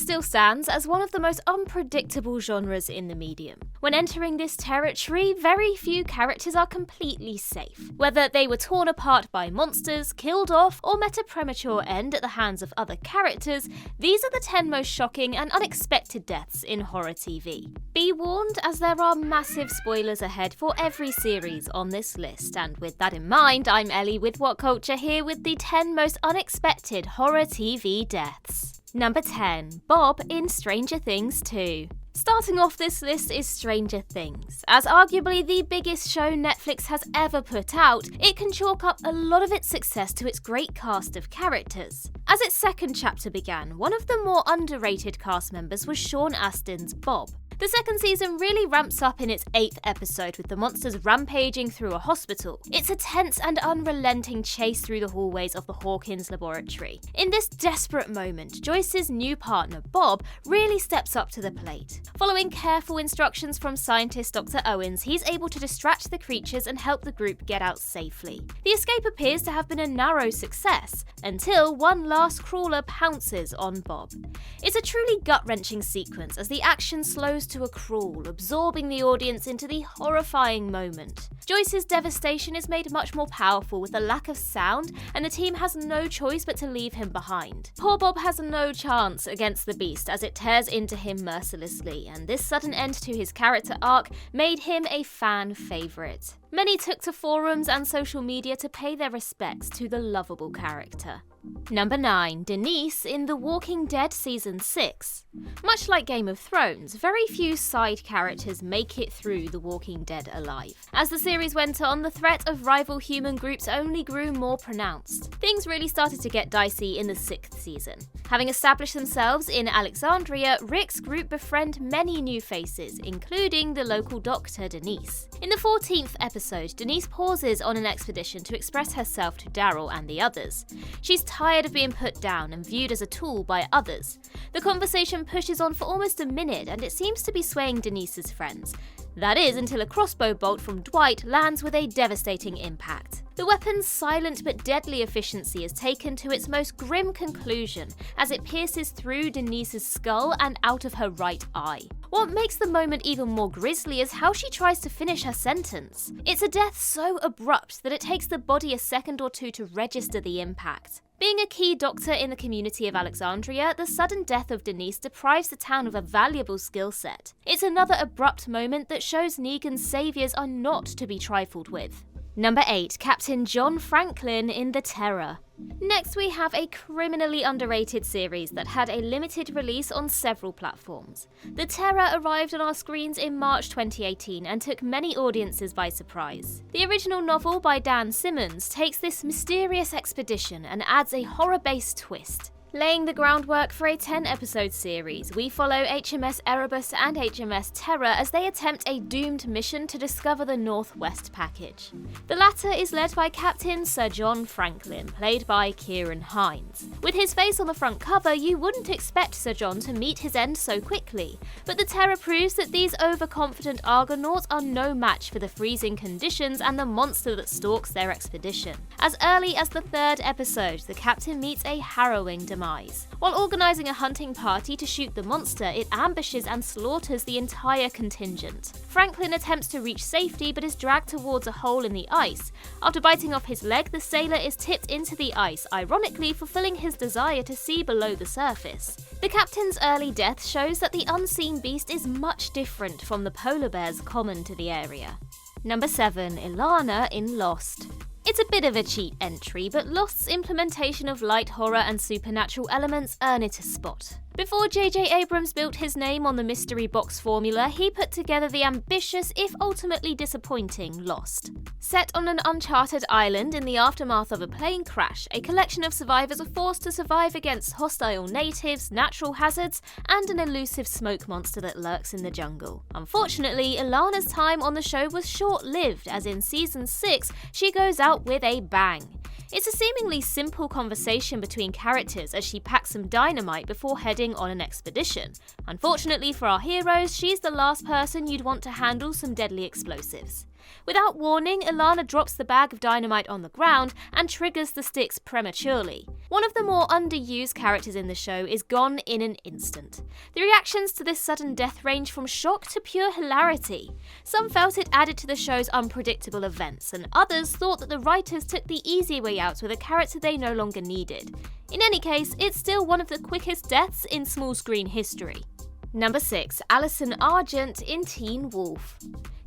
still stands as one of the most unpredictable genres in the medium. When entering this territory, very few characters are completely safe. Whether they were torn apart by monsters, killed off, or met a premature end at the hands of other characters, these are the 10 most shocking and unexpected deaths in horror TV. Be warned, as there are massive spoilers ahead for every series on this list, and with that in mind, I'm Ellie with What Culture here with the 10 most unexpected horror TV deaths. Number 10. Bob in Stranger Things 2. Starting off this list is Stranger Things. As arguably the biggest show Netflix has ever put out, it can chalk up a lot of its success to its great cast of characters. As its second chapter began, one of the more underrated cast members was Sean Astin's Bob. The second season really ramps up in its 8th episode with the monsters rampaging through a hospital. It's a tense and unrelenting chase through the hallways of the Hawkins laboratory. In this desperate moment, Joyce's new partner, Bob, really steps up to the plate. Following careful instructions from scientist Dr. Owens, he's able to distract the creatures and help the group get out safely. The escape appears to have been a narrow success, until one last crawler pounces on Bob. It's a truly gut-wrenching sequence as the action slows to a crawl, absorbing the audience into the horrifying moment. Joyce's devastation is made much more powerful with the lack of sound, and the team has no choice but to leave him behind. Poor Bob has no chance against the beast as it tears into him mercilessly, and this sudden end to his character arc made him a fan favourite. Many took to forums and social media to pay their respects to the lovable character. Number 9. Denise in The Walking Dead Season 6. Much like Game of Thrones, very few side characters make it through The Walking Dead alive. As the series went on, the threat of rival human groups only grew more pronounced. Things really started to get dicey in the 6th season. Having established themselves in Alexandria, Rick's group befriend many new faces, including the local doctor Denise. In the 14th episode, Denise pauses on an expedition to express herself to Daryl and the others. She's tired of being put down and viewed as a tool by others. The conversation pushes on for almost a minute and it seems to be swaying Denise's friends. That is, until a crossbow bolt from Dwight lands with a devastating impact. The weapon's silent but deadly efficiency is taken to its most grim conclusion as it pierces through Denise's skull and out of her right eye. What makes the moment even more grisly is how she tries to finish her sentence. It's a death so abrupt that it takes the body a second or two to register the impact. Being a key doctor in the community of Alexandria, the sudden death of Denise deprives the town of a valuable skill set. It's another abrupt moment that shows Negan's saviors are not to be trifled with. Number 8. Captain John Franklin in The Terror. Next we have a criminally underrated series that had a limited release on several platforms. The Terror arrived on our screens in March 2018 and took many audiences by surprise. The original novel by Dan Simmons takes this mysterious expedition and adds a horror-based twist. Laying the groundwork for a 10-episode series, we follow HMS Erebus and HMS Terror as they attempt a doomed mission to discover the Northwest Package. The latter is led by Captain Sir John Franklin, played by Kieran Hines. With his face on the front cover, you wouldn't expect Sir John to meet his end so quickly, but the Terror proves that these overconfident Argonauts are no match for the freezing conditions and the monster that stalks their expedition. As early as the 3rd episode, the captain meets a harrowing demise. While organising a hunting party to shoot the monster, it ambushes and slaughters the entire contingent. Franklin attempts to reach safety but is dragged towards a hole in the ice. After biting off his leg, the sailor is tipped into the ice, ironically fulfilling his desire to see below the surface. The captain's early death shows that the unseen beast is much different from the polar bears common to the area. Number 7. ILANA in Lost. It's a bit of a cheat entry, but Lost's implementation of light horror and supernatural elements earn it a spot. Before J.J. Abrams built his name on the mystery box formula, he put together the ambitious, if ultimately disappointing, Lost. Set on an uncharted island in the aftermath of a plane crash, a collection of survivors are forced to survive against hostile natives, natural hazards, and an elusive smoke monster that lurks in the jungle. Unfortunately, Ilana's time on the show was short-lived, as in Season 6, she goes out with a bang. It's a seemingly simple conversation between characters as she packs some dynamite before heading on an expedition. Unfortunately for our heroes, she's the last person you'd want to handle some deadly explosives. Without warning, ILANA drops the bag of dynamite on the ground and triggers the sticks prematurely. One of the more underused characters in the show is gone in an instant. The reactions to this sudden death range from shock to pure hilarity. Some felt it added to the show's unpredictable events, and others thought that the writers took the easy way out with a character they no longer needed. In any case, it's still one of the quickest deaths in small screen history. Number 6. ALLISON ARGENT in Teen Wolf.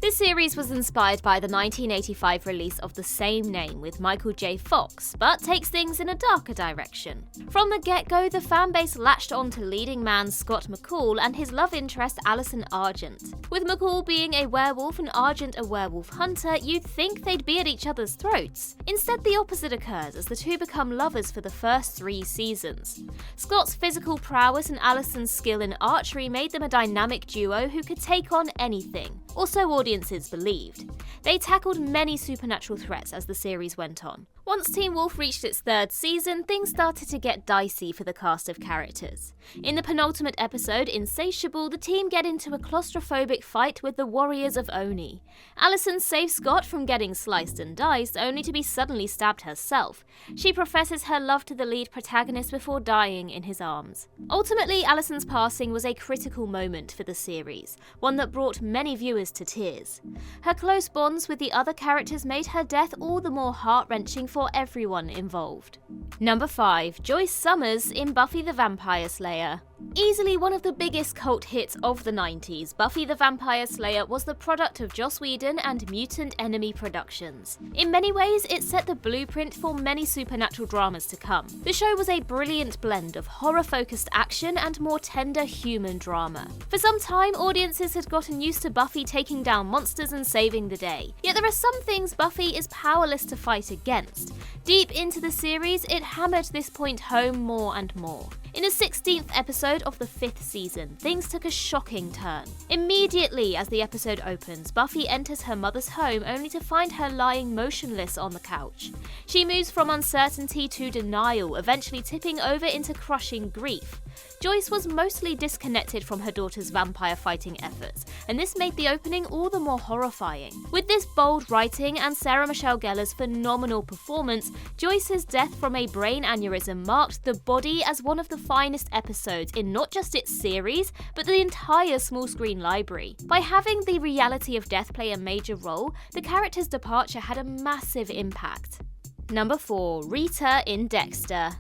This series was inspired by the 1985 release of the same name with Michael J. Fox, but takes things in a darker direction. From the get-go, the fanbase latched on to leading man Scott McCall and his love interest ALLISON ARGENT. With McCall being a werewolf and Argent a werewolf hunter, you'd think they'd be at each other's throats. Instead, the opposite occurs as the two become lovers for the first 3 seasons. Scott's physical prowess and ALLISON's skill in archery made them a dynamic duo who could take on anything. Also, audiences believed. They tackled many supernatural threats as the series went on. Once Teen Wolf reached its 3rd season, things started to get dicey for the cast of characters. In the penultimate episode, Insatiable, the team get into a claustrophobic fight with the Warriors of Oni. ALLISON saves Scott from getting sliced and diced, only to be suddenly stabbed herself. She professes her love to the lead protagonist before dying in his arms. Ultimately, ALLISON's passing was a critical moment for the series, one that brought many viewers to tears. Her close bonds with the other characters made her death all the more heart-wrenching for everyone involved. Number 5. Joyce Summers in Buffy the Vampire Slayer. Easily one of the biggest cult hits of the 90s, Buffy the Vampire Slayer was the product of Joss Whedon and Mutant Enemy Productions. In many ways, it set the blueprint for many supernatural dramas to come. The show was a brilliant blend of horror-focused action and more tender human drama. For some time, audiences had gotten used to Buffy taking down monsters and saving the day. Yet there are some things Buffy is powerless to fight against. Deep into the series, it hammered this point home more and more. In the 16th episode of the 5th season, things took a shocking turn. Immediately as the episode opens, Buffy enters her mother's home only to find her lying motionless on the couch. She moves from uncertainty to denial, eventually tipping over into crushing grief. Joyce was mostly disconnected from her daughter's vampire fighting efforts, and this made the opening all the more horrifying. With this bold writing and Sarah Michelle Gellar's phenomenal performance, Joyce's death from a brain aneurysm marked The Body as one of the finest episodes in not just its series, but the entire small screen library. By having the reality of death play a major role, the character's departure had a massive impact. Number 4. Rita in Dexter.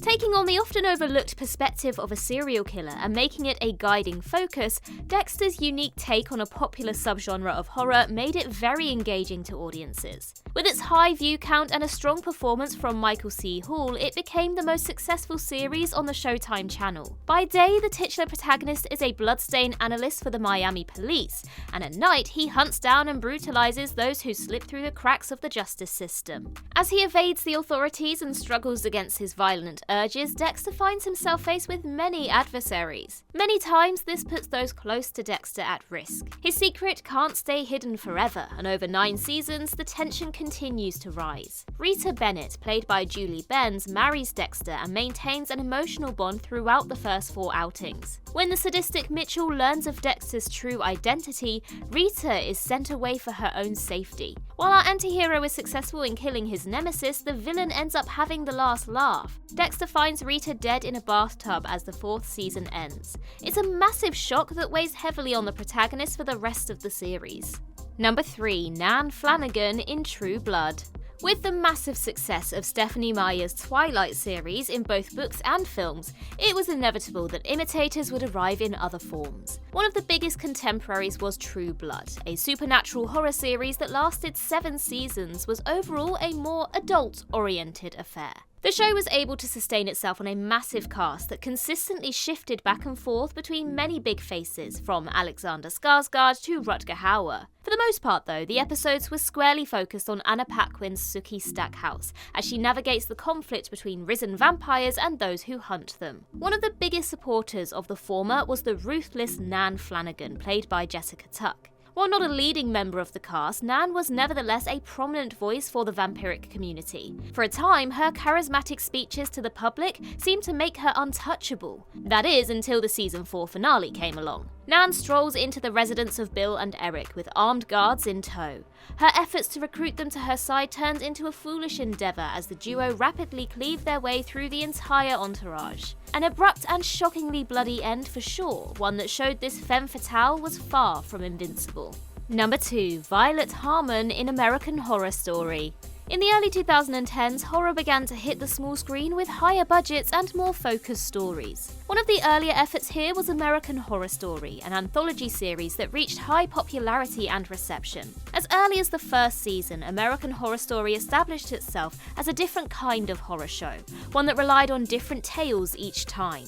Taking on the often overlooked perspective of a serial killer and making it a guiding focus, Dexter's unique take on a popular subgenre of horror made it very engaging to audiences. With its high view count and a strong performance from Michael C. Hall, it became the most successful series on the Showtime channel. By day, the titular protagonist is a bloodstain analyst for the Miami police, and at night he hunts down and brutalizes those who slip through the cracks of the justice system. As he evades the authorities and struggles against his violent urges, Dexter finds himself faced with many adversaries. Many times this puts those close to Dexter at risk. His secret can't stay hidden forever, and over 9 seasons, the tension continues to rise. Rita Bennett, played by Julie Benz, marries Dexter and maintains an emotional bond throughout the first 4 outings. When the sadistic Mitchell learns of Dexter's true identity, Rita is sent away for her own safety. While our anti-hero is successful in killing his nemesis, the villain ends up having the last laugh. Dexter finds Rita dead in a bathtub as the 4th season ends. It's a massive shock that weighs heavily on the protagonist for the rest of the series. Number 3. Nan Flanagan in True Blood. With the massive success of Stephenie Meyer's Twilight series in both books and films, it was inevitable that imitators would arrive in other forms. One of the biggest contemporaries was True Blood, a supernatural horror series that lasted 7 seasons, was overall a more adult-oriented affair. The show was able to sustain itself on a massive cast that consistently shifted back and forth between many big faces, from Alexander Skarsgård to Rutger Hauer. For the most part though, the episodes were squarely focused on Anna Paquin's Sookie Stackhouse, as she navigates the conflict between risen vampires and those who hunt them. One of the biggest supporters of the former was the ruthless Nan Flanagan, played by Jessica Tuck. While not a leading member of the cast, Nan was nevertheless a prominent voice for the vampiric community. For a time, her charismatic speeches to the public seemed to make her untouchable. That is, until the season 4 finale came along. Nan strolls into the residence of Bill and Eric with armed guards in tow. Her efforts to recruit them to her side turned into a foolish endeavour as the duo rapidly cleaved their way through the entire entourage. An abrupt and shockingly bloody end for sure, one that showed this femme fatale was far from invincible. Number 2. Violet Harmon in American Horror Story. In the early 2010s, horror began to hit the small screen with higher budgets and more focused stories. One of the earlier efforts here was American Horror Story, an anthology series that reached high popularity and reception. As early as the first season, American Horror Story established itself as a different kind of horror show, one that relied on different tales each time.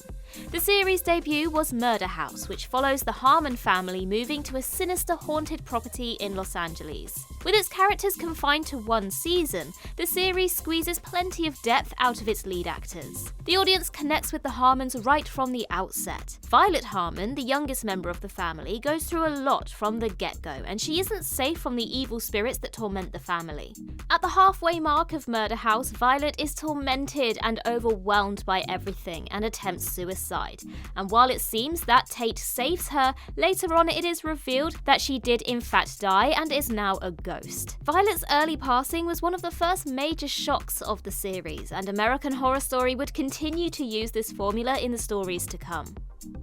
The series' debut was Murder House, which follows the Harmon family moving to a sinister haunted property in Los Angeles. With its characters confined to one season, the series squeezes plenty of depth out of its lead actors. The audience connects with the Harmons right from the outset. Violet Harmon, the youngest member of the family, goes through a lot from the get-go, and she isn't safe from the evil spirits that torment the family. At the halfway mark of Murder House, Violet is tormented and overwhelmed by everything and attempts suicide. And while it seems that Tate saves her, later on it is revealed that she did in fact die and is now a ghost. Violet's early passing was one of the first major shocks of the series, and American Horror Story would continue to use this formula in the stories to come.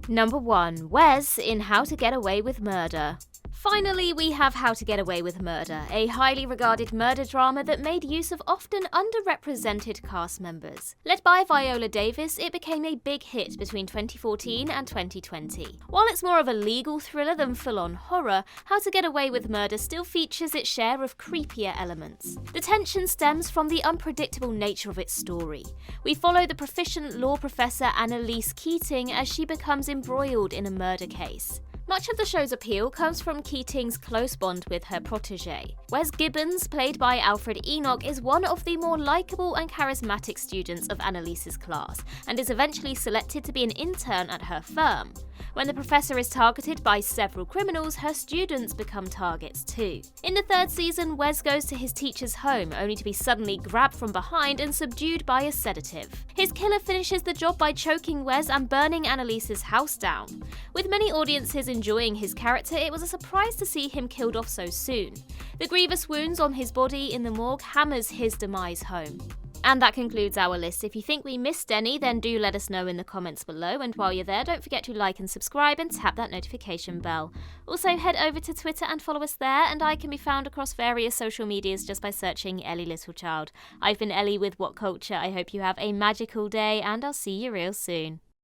Number 1. Wes in How to Get Away with Murder. Finally, we have How to Get Away with Murder, a highly regarded murder drama that made use of often underrepresented cast members. Led by Viola Davis, it became a big hit between 2014 and 2020. While it's more of a legal thriller than full-on horror, How to Get Away with Murder still features its share of creepier elements. The tension stems from the unpredictable nature of its story. We follow the proficient law professor Annalise Keating as she becomes embroiled in a murder case. Much of the show's appeal comes from Keating's close bond with her protégé. Wes Gibbons, played by Alfred Enoch, is one of the more likeable and charismatic students of Annalise's class, and is eventually selected to be an intern at her firm. When the professor is targeted by several criminals, her students become targets too. In the third season, Wes goes to his teacher's home, only to be suddenly grabbed from behind and subdued by a sedative. His killer finishes the job by choking Wes and burning Annalise's house down. With many audiences enjoying his character, it was a surprise to see him killed off so soon. The grievous wounds on his body in the morgue hammers his demise home. And that concludes our list. If you think we missed any, then do let us know in the comments below, and while you're there, don't forget to like and subscribe and tap that notification bell. Also, head over to Twitter and follow us there, and I can be found across various social medias just by searching Ellie Littlechild. I've been Ellie with What Culture. I hope you have a magical day, and I'll see you real soon.